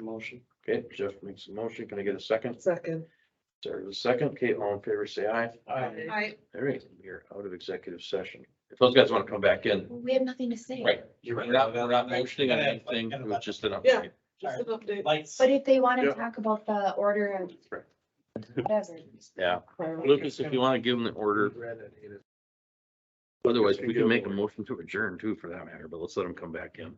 the motion. Okay, Jeff makes a motion. Can I get a second? Second. Sarah, the second. Okay, all in favor, say aye. I, All right, we're out of executive session. If those guys want to come back in. We have nothing to say. Right. We're not motioning on anything. It was just an Yeah. update. just an update. Lights. But if they want to Yeah. talk about the order of Right. whatever. Yeah. Lucas, if you want to give them the order, otherwise we can make a motion to adjourn too for that matter, but let's let them come back in.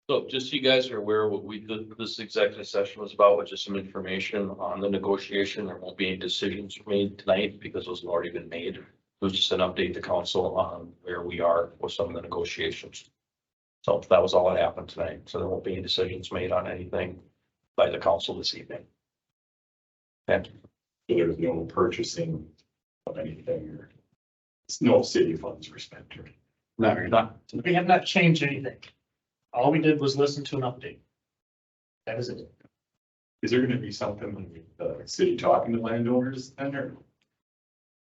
So just so you guys are aware, what we did, this executive session was about, was just some information on the negotiation. There won't be any decisions made tonight because those have already been made. It was just an update to council on where we are with some of the negotiations. So that was all that happened tonight. So there won't be any decisions made on anything by the council this evening. And There's no purchasing of anything or no city funds were spent or. not, We have not changed anything. All we did was listen to an update. That is it. Is there gonna be something with the city talking to landowners then or?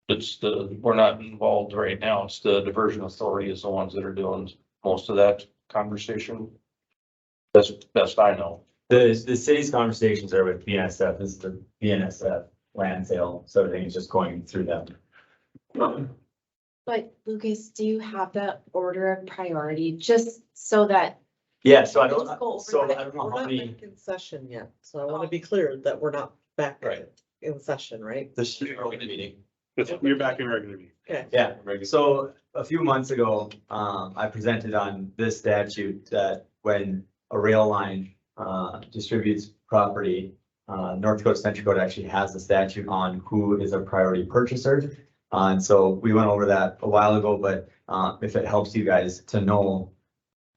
it's we're not involved right now. It's the diversion authority is the ones that are doing most of that conversation. That's best I know. The city's conversations are with BNSF, this is the BNSF land sale, so everything is just going through them. But Lucas, do you have the order of priority, just so that, Yeah, so I Let's don't, go over so that. I don't know We're how not many, back in session yet, so I want to be clear that we're not back Right. in session, right? this is a meeting. You're back in regular meeting. Okay. Yeah, so a few months ago, I presented on this statute that when a rail line distributes property, North Dakota Century Code actually has a statute on who is a priority purchaser. And so we went over that a while ago, but if it helps you guys to know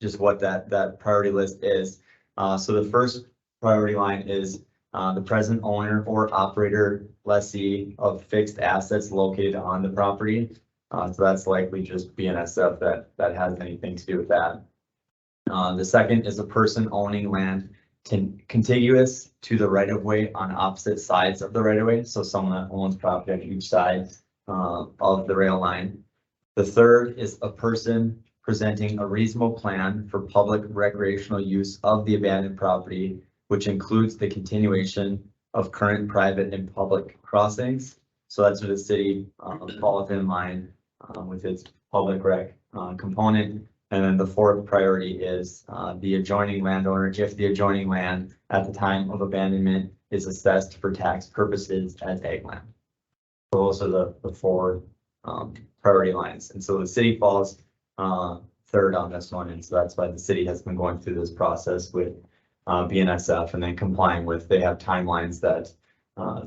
just what that priority list is. So the first priority line is the present owner or operator lessee of fixed assets located on the property. So that's likely just BNSF that has anything to do with that. The second is a person owning land contiguous to the right of way on opposite sides of the right of way. So someone that owns property on each side of the rail line. The third is a person presenting a reasonable plan for public recreational use of the abandoned property, which includes the continuation of current private and public crossings. So that's what the city falls in line with its public rec component. And then the fourth priority is the adjoining landowner, if the adjoining land at the time of abandonment is assessed for tax purposes as ag land. So those are the four priority lines. And so the city falls third on this one. And so that's why the city has been going through this process with BNSF and then complying with, they have timelines that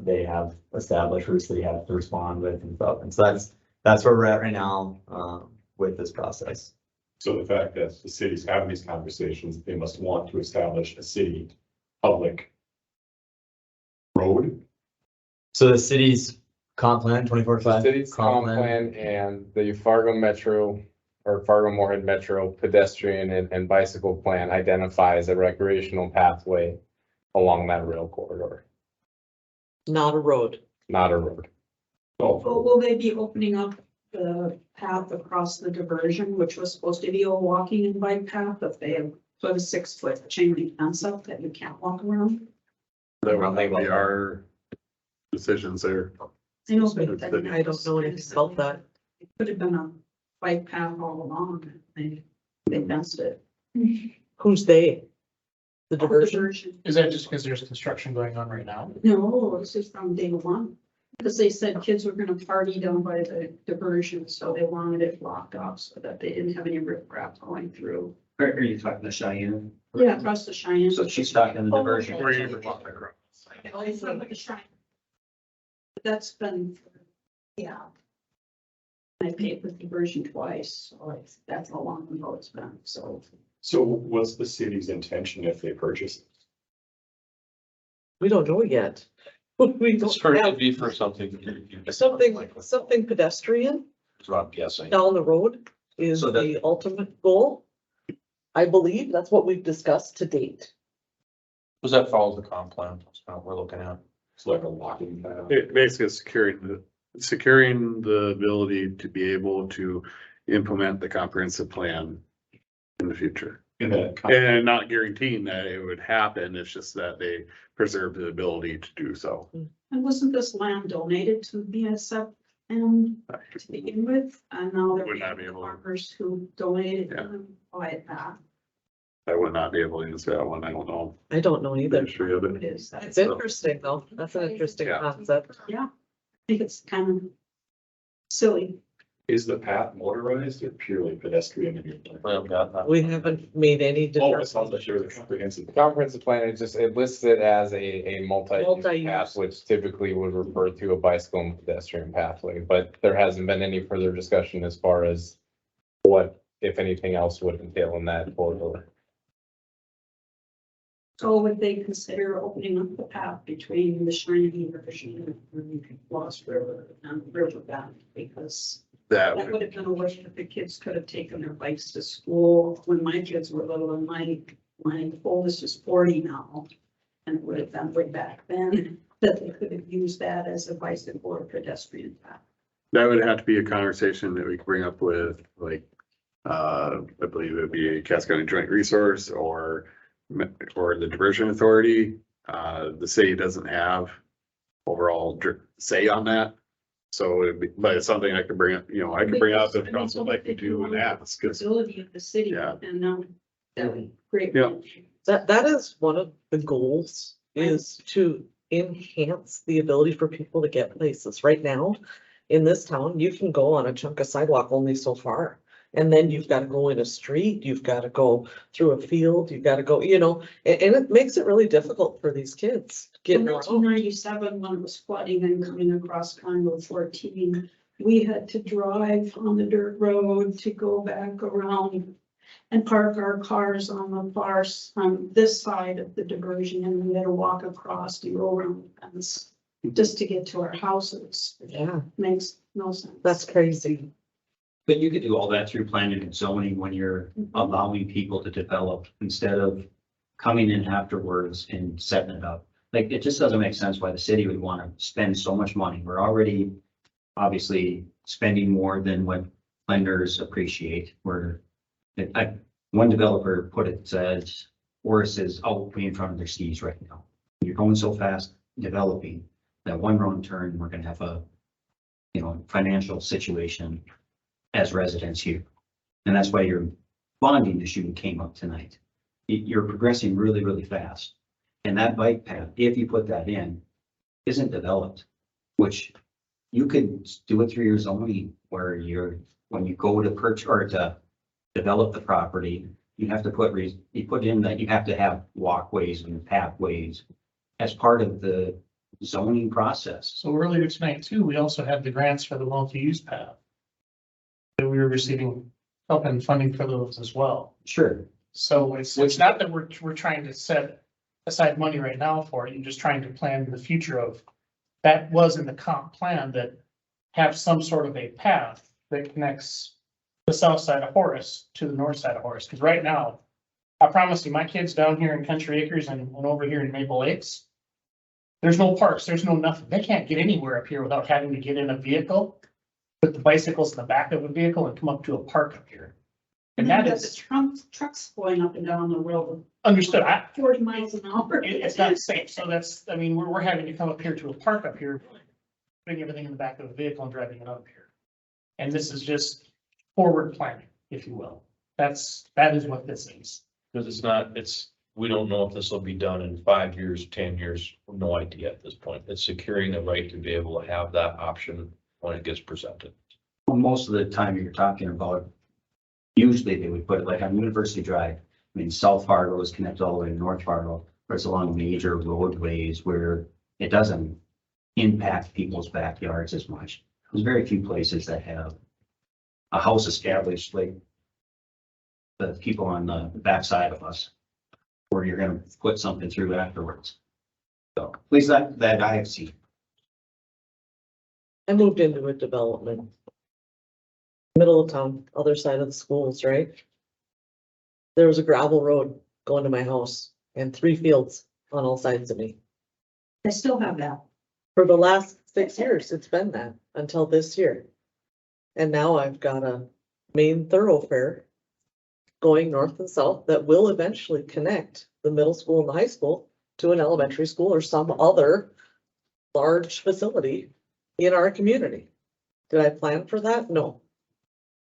they have established, or the city has to respond with and stuff. And so that's where we're at right now with this process. So the fact that the city's having these conversations, they must want to establish a city public road. So the city's comp plan, 24/5. The city's comp plan and the Fargo Metro or Fargo Moorhead Metro pedestrian and bicycle plan identifies a recreational pathway along that rail corridor, Not a road. not a road. Oh, Well, will they be opening up the path across the diversion, which was supposed to be a walking and bike path, if they have put a 6-foot chain link fence up that you can't walk around? that would be our decisions there. I know, but then I don't know anything about that. It could have been a bike path all along. They fenced it. Who's they? The diversion? Is that just because there's construction going on right now? No, this is from day one. Because they said kids were gonna party down by the diversion, so they wanted it blocked off so that they didn't have any riprap going through. Are you talking to Cheyenne? Yeah, across the Cheyenne. So she's talking the diversion. Oh, I thought like a Cheyenne. But that's been, yeah. I paid for diversion twice, so that's how long ago it's been, so. So what's the city's intention if they purchase? We don't know yet. We It's don't for, it'd have be for something. something pedestrian That's what I'm guessing. down the road is So that- the ultimate goal. I believe that's what we've discussed to date. Does that follow the comp plan? That's kind of what we're looking at. It's like a walking path. It basically securing the ability to be able to implement the comprehensive plan in the future. In that, And not guaranteeing that it would happen, it's just that they preserve the ability to do so. And wasn't this land donated to BSF and to begin with? And now there Would not be are able to. farmers who donated Yeah. them buy it back. I would not be able to answer that one, I don't know I don't know the either. history of It it. is, It's that's, interesting though. That's an interesting Yeah. concept. yeah, I think it's kind of silly. is the path motorized or purely pedestrian? We haven't got that. We haven't made any. Oh, it sounds like there's a comprehensive. The comprehensive plan, it lists it as a multi-use Multi-use. path, which typically would refer to a bicycle and pedestrian pathway, but there hasn't been any further discussion as far as what, if anything else would entail in that corridor. So would they consider opening up the path between the Shiny version and Lost River and Riverbend? Because That that would, would have been a wish that the kids could have taken their bikes to school when my kids were little, and my oldest is 40 now. And it would have been way back then that they could have used that as a bicycle or pedestrian path. that would have to be a conversation that we could bring up with, like, I believe it would be a Cass County Joint Resource or the Diversion Authority. The city doesn't have overall say on that. So it'd be, but it's something I could bring up, I could bring up if council would like me to and ask, because Facility of the city, Yeah. and now that would great. Yeah. That is one of the goals, is to enhance the ability for people to get places. Right now, in this town, you can go on a chunk of sidewalk only so far. And then you've got to go in a street, you've got to go through a field, you've got to go, and it makes it really difficult for these kids In getting nineteen around. 97, when it was flooding and coming across Congo 14, we had to drive on the dirt road to go back around and park our cars on the far, on this side of the diversion, and we had to walk across to go around the fence just to get to our houses. Yeah, Makes no sense. that's crazy. But you could do all that through planning and zoning when you're allowing people to develop instead of coming in afterwards and setting it up. Like, it just doesn't make sense why the city would want to spend so much money. We're already obviously spending more than what lenders appreciate. One developer put it, says, Horace is out way in front of their skis right now. You're going so fast developing that one wrong turn, we're gonna have a, financial situation as residents here. And that's why your bonding issue came up tonight. You're progressing really, really fast. And that bike path, if you put that in, isn't developed, which you could do it through your zoning where when you go to purchase or to develop the property, you have to you put in that you have to have walkways and pathways as part of the zoning process. So earlier tonight too, we also had the grants for the multi-use path. That we were receiving help and funding for those as well. Sure. So it's not that we're trying to set aside money right now for it, you're just trying to plan the future of. That was in the comp plan, that have some sort of a path that connects the south side of Horace to the north side of Horace, because right now, I promise you, my kids down here in Country Acres and over here in Maple Lakes, there's no parks, there's no nothing, they can't get anywhere up here without having to get in a vehicle, put the bicycles in the back of a vehicle and come up to a park up here. And that the is trucks going up and down the road, understood. 40 miles an hour. It's not safe, so we're having to come up here to a park up here, putting everything in the back of the vehicle and driving it up here. And this is just forward planning, if you will. That is what this is. Because we don't know if this will be done in 5 years, 10 years, no idea at this point. It's securing the right to be able to have that option when it gets presented. Well, most of the time you're talking about, usually they would put it like on University Drive. I mean, South Fargo is connected all the way to North Fargo, but it's along major roadways where it doesn't impact people's backyards as much. There's very few places that have a house established like the people on the backside of us, where you're gonna put something through afterwards. So, at least that I have seen. I moved into a development. Middle of town, other side of the schools, right? There was a gravel road going to my house and 3 fields on all sides of me. I still have that. For the last 6 years, it's been that until this year. And now I've got a main thoroughfare going north and south that will eventually connect the middle school and the high school to an elementary school or some other large facility in our community. Did I plan for that? No.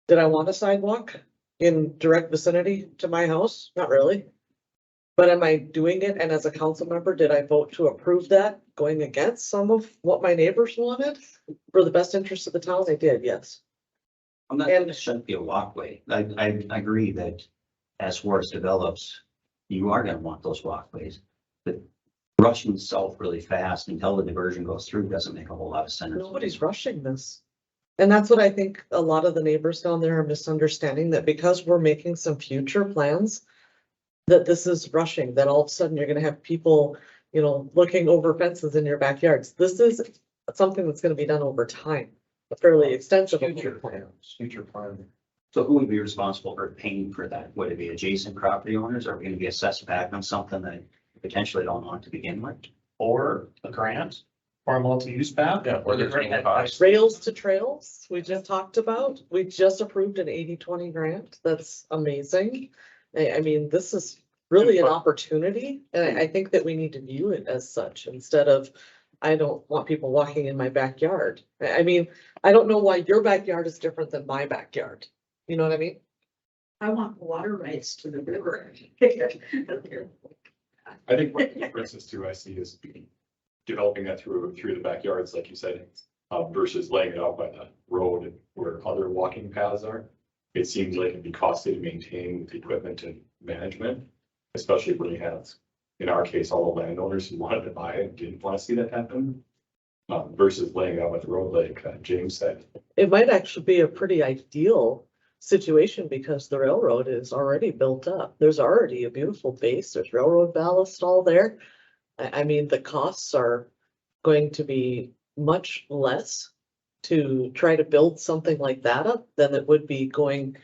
Did I want a sidewalk in direct vicinity to my house? Not really. But am I doing it? And as a council member, did I vote to approve that, going against some of what my neighbors wanted? For the best interest of the town, I did, yes. I'm not, it shouldn't be a walkway. I agree that as Horace develops, you are gonna want those walkways. But rushing south really fast until the diversion goes through doesn't make a whole lot of sense. Nobody's rushing this. And that's what I think a lot of the neighbors down there are misunderstanding, that because we're making some future plans, that this is rushing, that all of a sudden you're gonna have people, you know, looking over fences in your backyards. This is something that's gonna be done over time, a fairly extensive. Future plan. So who would be responsible for paying for that? Would it be adjacent property owners? Are we gonna be assessed back on something that potentially don't want to begin with? Or a grant, or a multi-use path. Yeah, or there's no cost. Rails to trails, we just talked about, we just approved an 80-20 grant, that's amazing. I mean, this is really an opportunity, and I think that we need to view it as such, instead of, I don't want people walking in my backyard. I mean, I don't know why your backyard is different than my backyard, you know what I mean? I want water rights to the river. I think what, for instance, too, I see is developing that through the backyards, like you said, versus laying it out by the road where other walking paths are. It seems like it'd be costly to maintain with equipment and management, especially when you have, in our case, all the landowners who wanted to buy it didn't want to see that happen. Versus laying it out by the road, like James said. It might actually be a pretty ideal situation because the railroad is already built up. There's already a beautiful base. There's railroad ballast all there. I mean, the costs are going to be much less to try to build something like that up than it would be going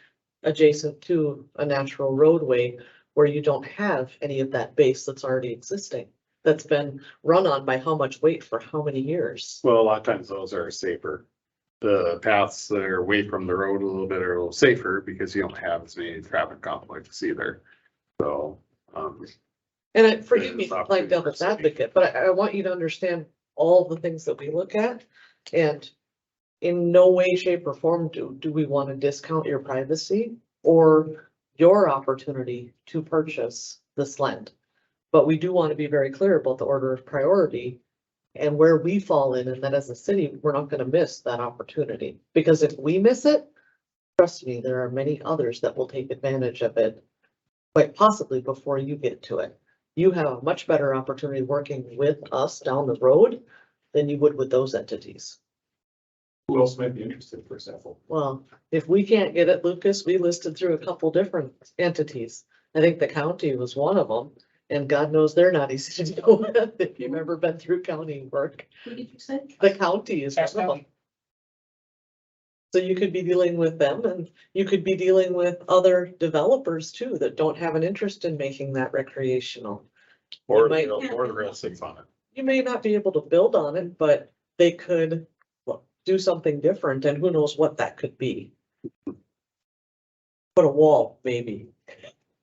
adjacent to a natural roadway where you don't have any of that base that's already existing. That's been run on by how much weight for how many years. Well, a lot of times those are safer. The paths that are away from the road a little bit are a little safer because you don't have as many traffic conflicts either. So, And forgive me There's for playing opportunity for devil's safety. advocate, but I want you to understand all the things that we look at. And in no way, shape or form do we want to discount your privacy or your opportunity to purchase this land. But we do want to be very clear about the order of priority and where we fall in, and that as a city, we're not going to miss that opportunity. Because if we miss it, trust me, there are many others that will take advantage of it, quite possibly before you get to it. You have a much better opportunity working with us down the road than you would with those entities. Who else might be interested, for example? Well, if we can't get it, Lucas, we listed through a couple different entities. I think the county was one of them, and God knows they're not easy to deal with if you've ever been through county work. What did you say? The county is one Cass of them. County. So you could be dealing with them, and you could be dealing with other developers too that don't have an interest in making that recreational. or, might- or the real estate on it. You may not be able to build on it, but they could, well, do something different, and who knows what that could be. Put a wall, maybe.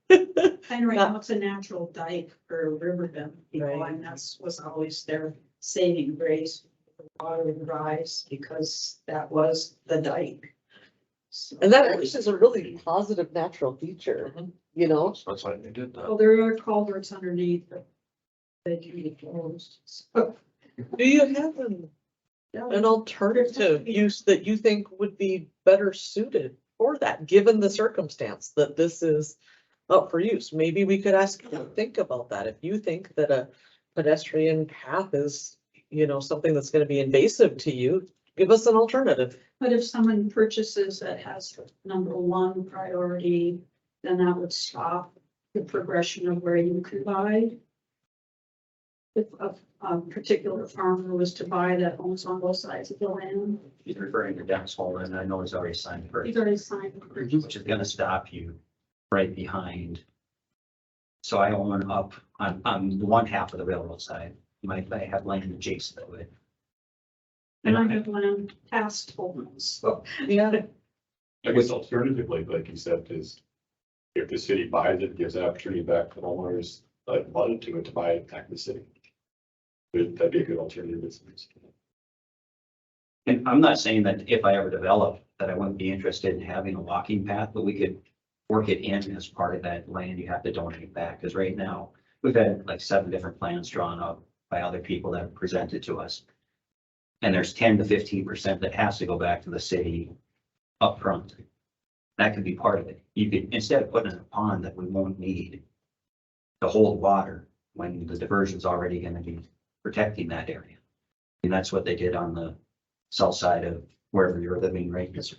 And right now it's a natural dike or a river bed, you know, Right. and that's was always their saving grace. The water would rise because that was the dike. So- And that actually is a really positive natural feature, you know? That's why they did that. Well, there are culverts underneath that they can be closed. So, Do you have an alternative use that you think would be better suited for that, given the circumstance that this is up for use? Maybe we could ask you to think about that. If you think that a pedestrian path is, you know, something that's gonna be invasive to you, give us an alternative. But if someone purchases that has number one priority, then that would stop the progression of where you can buy. If a particular farmer was to buy that owns on both sides of the land, He's referring to Dennis Holden, I know he's already signed for it, he's already signed the purchase. which is gonna stop you right behind. So I own up on the one half of the railroad side, I have land adjacent to it. And I have land past homes, so. Yeah. I guess alternatively, like you said, is if the city buys it, gives an opportunity back to homeowners that wanted to buy it back to the city. That'd be a good alternative. And I'm not saying that if I ever develop, that I wouldn't be interested in having a walking path, but we could work it in as part of that land you have to donate back, because right now, we've had like 7 different plans drawn up by other people that have presented to us. And there's 10 to 15% that has to go back to the city upfront. That could be part of it. You could, instead of putting in a pond that we won't need to hold water, when the diversion's already gonna be protecting that area. And that's what they did on the south side of wherever you're living, right? Because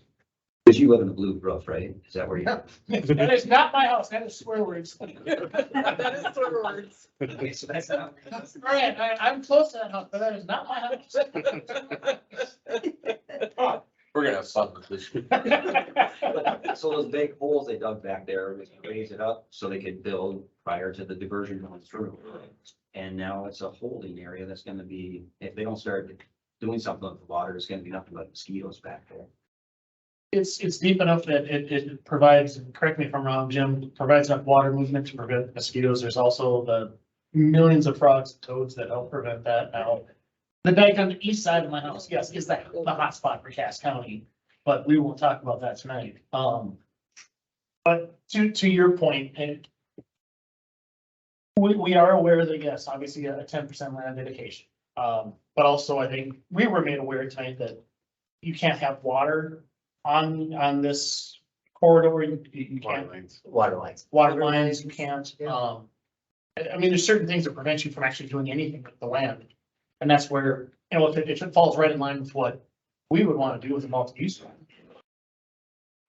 you live in the blue roof, right? Is that where you? That is not my house, that is swear words. That is swear words. Okay, so that's not. All right, I'm close to that house, but that is not my house. We're gonna have fun with this. So those big holes they dug back there, was to raise it up so they could build prior to the diversion going through. And now it's a holding area that's gonna be, if they don't start doing something with the water, it's gonna be nothing but mosquitoes back there. It's deep enough that it provides, and correct me if I'm wrong, Jim, provides enough water movement to prevent mosquitoes. There's also the millions of frogs and toads that help prevent that now. The dike on the east side of my house, yes, is the hot spot for Cass County, but we won't talk about that tonight. But to your point, and we are aware that, yes, obviously a 10% land dedication. But also I think we were made aware tonight that you can't have water on this corridor. You can't. Water lines. Water lines, you can't. Yeah. I mean, there's certain things that prevent you from actually doing anything with the land. And that's where, you know, if it falls right in line with what we would want to do with a multi-use land.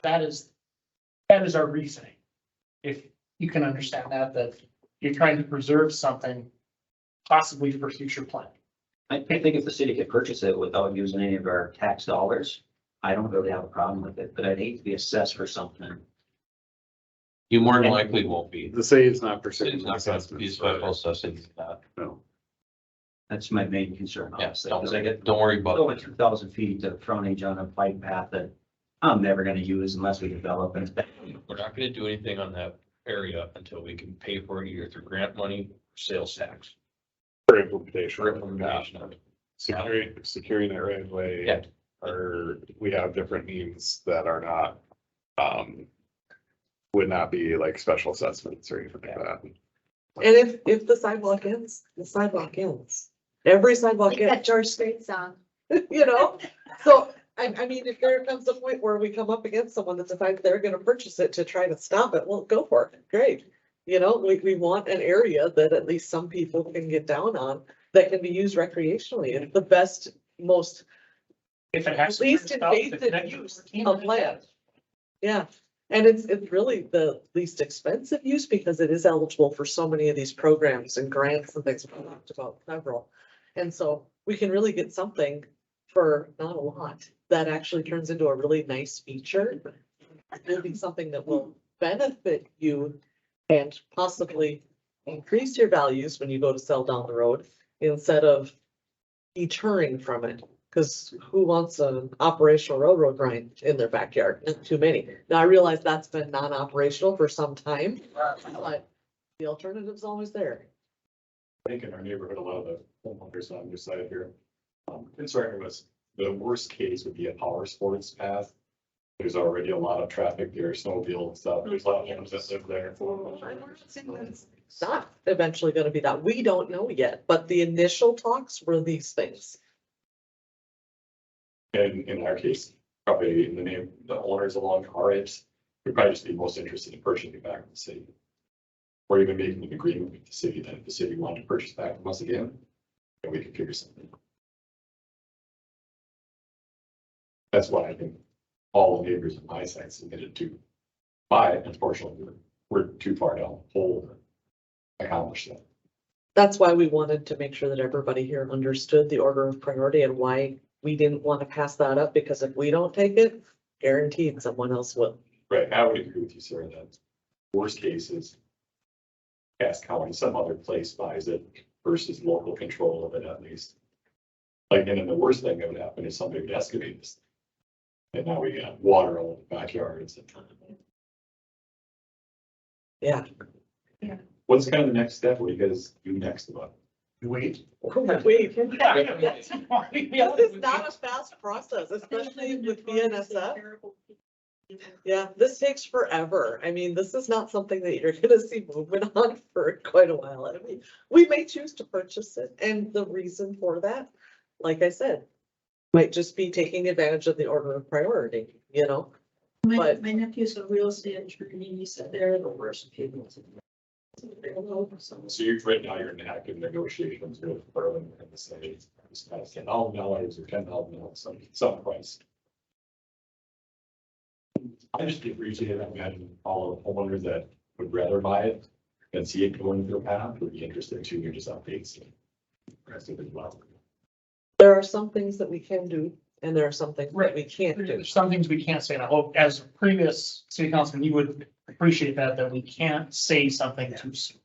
That is our reasoning. If you can understand that you're trying to preserve something possibly for future planning. I think if the city could purchase it without using any of our tax dollars, I don't really have a problem with it, but I'd hate to be assessed for something. You more than likely won't be. The city is not pursuing It's not gonna be assessments. special assessing that. No. That's my main concern, Yeah, honestly, because I get don't worry about over it. 2,000 feet of frontage on a bike path that I'm never gonna use unless we develop it. We're not gonna do anything on that area until we can pay for it either through grant money or sales tax. For implementation. For implementation of it. Securing that right away. Yeah. Or we have different means that are not, would not be like special assessments or anything like that. And if the sidewalk ends, the sidewalk ends. Every sidewalk Like that ends, George Strait song. you know? So, I mean, if there comes a point where we come up against someone that decides they're gonna purchase it to try to stop it, well, go for it, great. You know, we want an area that at least some people can get down on that can be used recreationally. And the best, most, If it has. to Least turn south, invasive the next use 14 of minutes, land. yeah. And it's really the least expensive use because it is eligible for so many of these programs and grants and things. We talked about several. And so we can really get something for not a lot that actually turns into a really nice feature. It'll be something that will benefit you and possibly increase your values when you go to sell down the road instead of deterring from it. Cause who wants an operational railroad grind in their backyard? Not too many. Now I realize that's been non-operational for some time, but the alternative's always there. I think in our neighborhood, a lot of the homeowners on this side here, concern was the worst case would be a power sports path. There's already a lot of traffic there, snowmobile and stuff. There's a lot of homes that live there. It's not eventually gonna be that. We don't know yet, but the initial talks were these things. And in our case, probably in the name, the owners along Horace would probably just be most interested in purchasing it back from the city. Or even making an agreement with the city that if the city wanted to purchase back from us again, then we could figure something. That's why I think all the neighbors on my side submitted to buy it. Unfortunately, we're too far down the hole to accomplish that. That's why we wanted to make sure that everybody here understood the order of priority and why we didn't want to pass that up, because if we don't take it, guaranteed someone else will. Right, I would agree with you, Sarah, that worst case is Cass County, some other place buys it versus local control of it at least. Like, and then the worst thing that would happen is somebody would excavate this. And now we got water all in the backyards. Yeah. What's kind of the next step? What do you guys do next about Wait. Wait, Yeah. this is not a fast process, especially with BNSF. Yeah, this takes forever. I mean, this is not something that you're gonna see movement on for quite a while. I mean, we may choose to purchase it, and the reason for that, like I said, might just be taking advantage of the order of priority, you know? My, But- my nephew's a real estate attorney, he said they're the worst people. So you're, right now, you're in active negotiations with Berlin and the city, it's kind of $10,000 or $10,000, some price. I just appreciate it. I imagine all of the homeowners that would rather buy it than see it going through a path would be interested too, you're just updates. Rest of it as well. There are some things that we can do, and there are some things that we can't do. There's some things we can't say, and I hope as a previous city councilman, you would appreciate that we can't say something too soon.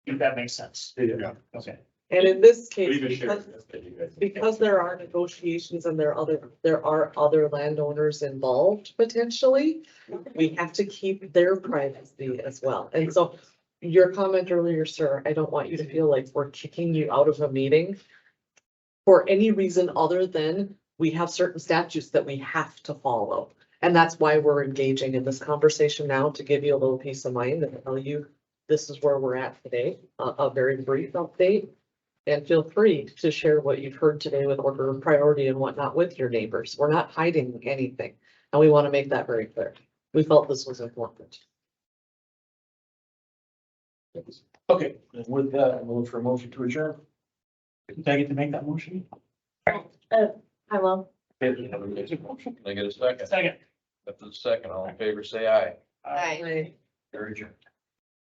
If that makes sense. Yeah. Okay. And in this But case, even share because this, that you guys- because there are negotiations and there are other landowners involved potentially, we have to keep their privacy as well. And so your comment earlier, sir, I don't want you to feel like we're kicking you out of a meeting for any reason other than we have certain statutes that we have to follow. And that's why we're engaging in this conversation now, to give you a little peace of mind and tell you this is where we're at today, a very brief update. And feel free to share what you've heard today with order of priority and whatnot with your neighbors. We're not hiding anything. And we want to make that very clear. We felt this was important. Okay, and with that, I'm looking for a motion to adjourn. Did I get to make that motion? I will. Can I get a second? Second. After the second, all in favor, say aye. Aye. Very adjourned.